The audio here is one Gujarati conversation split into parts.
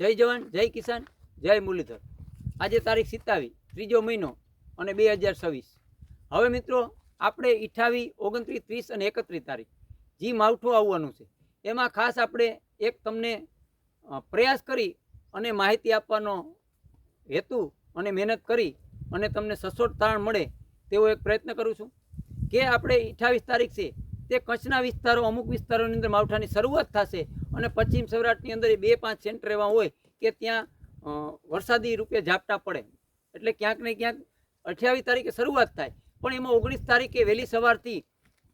જય જવાન જય કિસાન જય મુરલીધર। આજે તારીખ 27 ત્રીજો મહિનો અને 2026। હવે મિત્રો આપણે 28, 29, 30 અને 31 તારીખ જે માવઠું આવવાનું છે એમાં ખાસ આપણે એક તમને પ્રયાસ કરી અને માહિતી આપવાનો હેતુ અને મહેનત કરી અને તમને સચોટ તારણ મળે તેવો એક પ્રયત્ન કરું છું કે આપણે 28 તારીખ છે તે કચ્છના વિસ્તારો, અમુક વિસ્તારોની અંદર માવઠાની શરૂઆત થશે અને પશ્ચિમ સૌરાષ્ટ્રની અંદર 2-5 સેન્ટર એવા હોય કે ત્યાં વરસાદી રૂપે ઝાપટા પડે, એટલે ક્યાંક ને ક્યાંક 28 તારીખે શરૂઆત થાય, પણ એમાં 19 તારીખે વહેલી સવારથી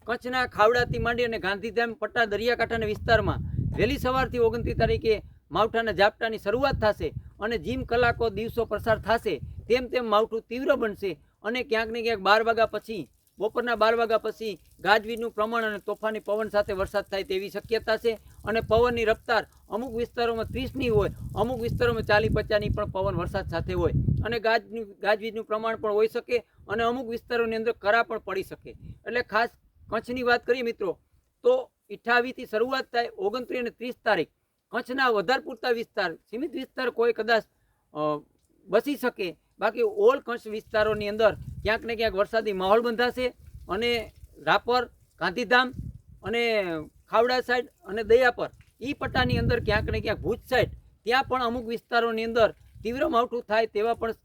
કચ્છના ખાવડાથી માંડી અને ગાંધીધામ પટ્ટા દરિયાકાંઠાના વિસ્તારમાં વહેલી સવારથી 29 તારીખે માવઠાના ઝાપટાની શરૂઆત થશે અને જેમ કલાકો દિવસો પસાર થશે તેમ તેમ માવઠું તીવ્ર બનશે અને ક્યાંક ને ક્યાંક 12 વાગ્યા પછી, બપોરના 12 વાગ્યા પછી ગાજવીજનું પ્રમાણ અને તોફાની પવન સાથે વરસાદ થાય તેવી શક્યતા છે અને પવનની રફતાર અમુક વિસ્તારોમાં 30ની હોય, અમુક વિસ્તારોમાં 40-50ની પણ પવન વરસાદ સાથે હોય અને ગાજવીજનું પ્રમાણ પણ હોઈ શકે અને અમુક વિસ્તારોની અંદર કરા પણ પડી શકે। એટલે ખાસ કચ્છની વાત કરીએ મિત્રો તો 28થી શરૂઆત થાય, 29 અને 30 તારીખ કચ્છના વધારે પૂરતા વિસ્તાર, સીમિત વિસ્તાર કોઈ કદાચ બસી શકે, બાકી ઓલ કચ્છ વિસ્તારોની અંદર ક્યાંક ને ક્યાંક વરસાદી માહોલ બંધાશે અને રાપર, ગાંધીધામ અને ખાવડા સાઈડ અને દયાપર એ પટ્ટાની અંદર ક્યાંક ને ક્યાંક ભુજ સાઈડ ત્યાં પણ અમુક વિસ્તારોની અંદર તીવ્ર માવઠું થાય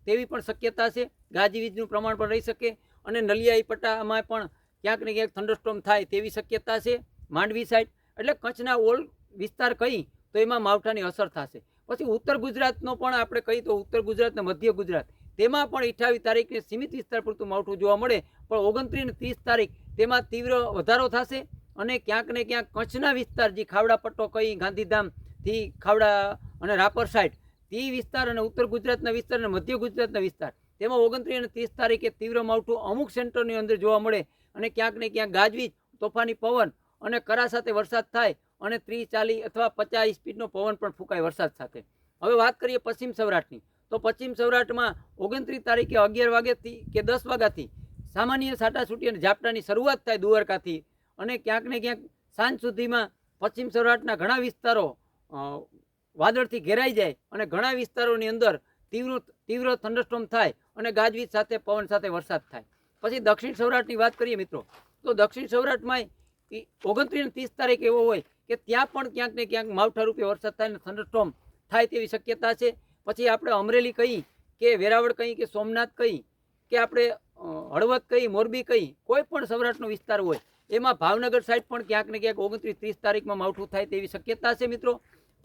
તેવી પણ શક્યતા છે। ગાજવીજનું પ્રમાણ પણ રહી શકે અને નલિયા પટ્ટામાં પણ ક્યાંક ને ક્યાંક થંડરસ્ટોર્મ થાય તેવી શક્યતા છે માંડવી સાઈડ। એટલે કચ્છના ઓલ વિસ્તાર કહી તો એમાં માવઠાની અસર થશે। પછી ઉત્તર ગુજરાતનો પણ આપણે કહી તો ઉત્તર ગુજરાત અને મધ્ય ગુજરાત તેમાં પણ 28 તારીખે સીમિત વિસ્તાર પૂરતું માવઠું જોવા મળે, પણ 29 અને 30 તારીખ તેમાં તીવ્ર વધારો થશે અને ક્યાંક ને ક્યાંક કચ્છના વિસ્તાર જે ખાવડા પટ્ટો કહી ગાંધીધામથી ખાવડા અને રાપર સાઈડ તે વિસ્તાર અને ઉત્તર ગુજરાતના વિસ્તાર અને મધ્ય ગુજરાતના વિસ્તાર તેમાં 29 અને 30 તારીખે તીવ્ર માવઠું અમુક સેન્ટરની અંદર જોવા મળે અને ક્યાંક ને ક્યાંક ગાજવીજ, તોફાની પવન અને કરા સાથે વરસાદ થાય અને 30, 40 અથવા 50 સ્પીડનો પવન પણ ફૂંકાય વરસાદ સાથે। હવે વાત કરીએ પશ્ચિમ સૌરાષ્ટ્રની તો પશ્ચિમ સૌરાષ્ટ્રમાં 29 તારીખે 11 વાગ્યાથી કે 10 વાગ્યાથી સામાન્ય છાંટાછૂટી અને ઝાપટાની શરૂઆત થાય દ્વારકાથી અને ક્યાંક ને ક્યાંક સાંજ સુધીમાં પશ્ચિમ સૌરાષ્ટ્રના ઘણા વિસ્તારો વાદળથી ઘેરાઈ જાય અને ઘણા વિસ્તારોની અંદર તીવ્ર થંડરસ્ટોર્મ થાય અને ગાજવીજ સાથે પવન સાથે વરસાદ થાય। પછી દક્ષિણ સૌરાષ્ટ્રની વાત કરીએ મિત્રો તો દક્ષિણ સૌરાષ્ટ્રમાં 29 અને 30 તારીખ એવો હોય કે ત્યાં પણ ક્યાંક ને ક્યાંક માવઠા રૂપે વરસાદ થાય અને થંડરસ્ટોર્મ થાય તેવી શક્યતા છે। પછી આપણે અમરેલી કહી કે વેરાવળ કહી કે સોમનાથ કહી કે આપણે હળવદ કહી, મોરબી કહી, કોઈ પણ સૌરાષ્ટ્રનો વિસ્તાર હોય એમાં ભાવનગર સાઈડ પણ ક્યાંક ને ક્યાંક 29-30 તારીખમાં માવઠું થાય તેવી શક્યતા છે મિત્રો।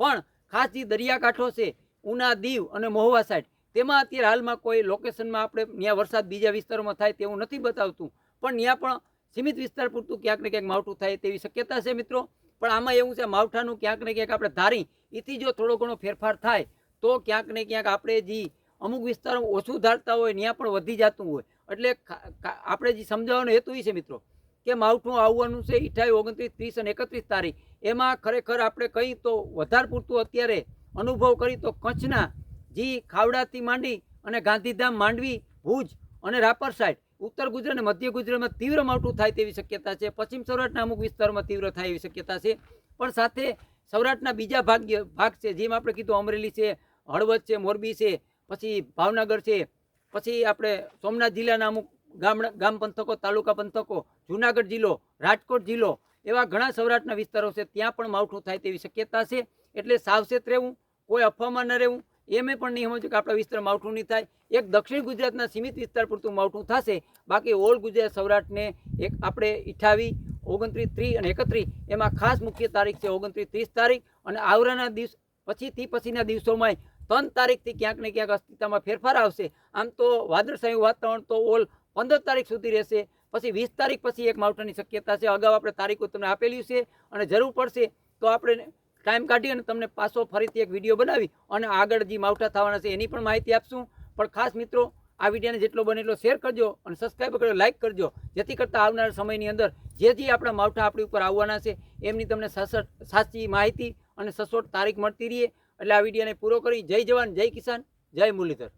પણ ખાસ જે દરિયાકાંઠો છે ઉના, દીવ અને મહુવા સાઈડ તેમાં અત્યારે હાલમાં કોઈ લોકેશનમાં આપણે ત્યાં વરસાદ બીજા વિસ્તારોમાં થાય તેવું નથી બતાવતું, પણ ત્યાં પણ સીમિત વિસ્તાર પૂરતું ક્યાંક ને ક્યાંક માવઠું થાય તેવી શક્યતા છે મિત્રો। પણ આમાં એવું છે માવઠાનું ક્યાંક ને ક્યાંક આપણે ધારી એથી જો થોડો ઘણો ફેરફાર થાય તો ક્યાંક ને ક્યાંક આપણે જે અમુક વિસ્તારોમાં ઓછું ધારતા હોય ત્યાં પણ વધી જતું હોય, એટલે આપણે જે સમજાવવાનો હેતુ એ છે મિત્રો કે માવઠું આવવાનું છે 28, 29, 30 અને 31 તારીખ એમાં ખરેખર આપણે કહી તો વધારે પૂરતું અત્યારે અનુભવ કરી તો કચ્છના જે ખાવડાથી માંડી અને ગાંધીધામ, માંડવી, ભુજ અને રાપર સાઈડ ઉત્તર ગુજરાત અને મધ્ય ગુજરાતમાં તીવ્ર માવઠું થાય તેવી શક્યતા છે। પશ્ચિમ સૌરાષ્ટ્રના અમુક વિસ્તારોમાં તીવ્ર થાય એવી શક્યતા છે, પણ સાથે સૌરાષ્ટ્રના બીજા ભાગ છે જેમ આપણે કીધું અમરેલી છે, હળવદ છે, મોરબી છે, પછી ભાવનગર છે, પછી આપણે સોમનાથ જિલ્લાના અમુક ગામ પંથકો, તાલુકા પંથકો, જુનાગઢ જિલ્લો, રાજકોટ જિલ્લો એવા ઘણા સૌરાષ્ટ્રના વિસ્તારો છે ત્યાં પણ માવઠું થાય તેવી શક્યતા છે। એટલે સાવચેત રહેવું, કોઈ અફવામાં ન રહેવું, એમે પણ નહીં સમજવું કે આપણા વિસ્તારમાં માવઠું નહીં થાય। એક દક્ષિણ ગુજરાતના સીમિત વિસ્તાર પૂરતું માવઠું થશે, બાકી ઓલ ગુજરાત સૌરાષ્ટ્રને એક આપણે 28, 29, 30 અને 31 એમાં ખાસ મુખ્ય તારીખ છે 29, 30 તારીખ અને આવરાના દિવસ પછીના દિવસોમાં 3 તારીખથી ક્યાંક ને ક્યાંક અસ્તિત્વમાં ફેરફાર આવશે। આમ તો વાદળછાયું વાતાવરણ તો ઓલ 15 તારીખ સુધી રહેશે, પછી 20 તારીખ પછી એક માવઠાની શક્યતા છે। અગાઉ આપણે તારીખો તમને આપેલી છે અને જરૂર પડશે તો આપણે ટાઈમ કાઢી અને તમને પાછો ફરીથી એક વિડીયો બનાવી અને આગળ જે માવઠા થવાના છે એની પણ માહિતી આપશું। પણ ખાસ મિત્રો આ વિડીયોને જેટલો બને એટલો શેર કરજો અને સબસ્ક્રાઈબ કરજો, લાઇક કરજો, જેથી કરતાં આવનારા સમયની અંદર જે આપણા માવઠા આપણી ઉપર આવવાના છે એમની તમને સાચી માહિતી અને સચોટ તારીખ મળતી રહીએ। એટલે આ વિડીયોને પૂરો કરી જય જવાન જય કિસાન જય મુરલીધર।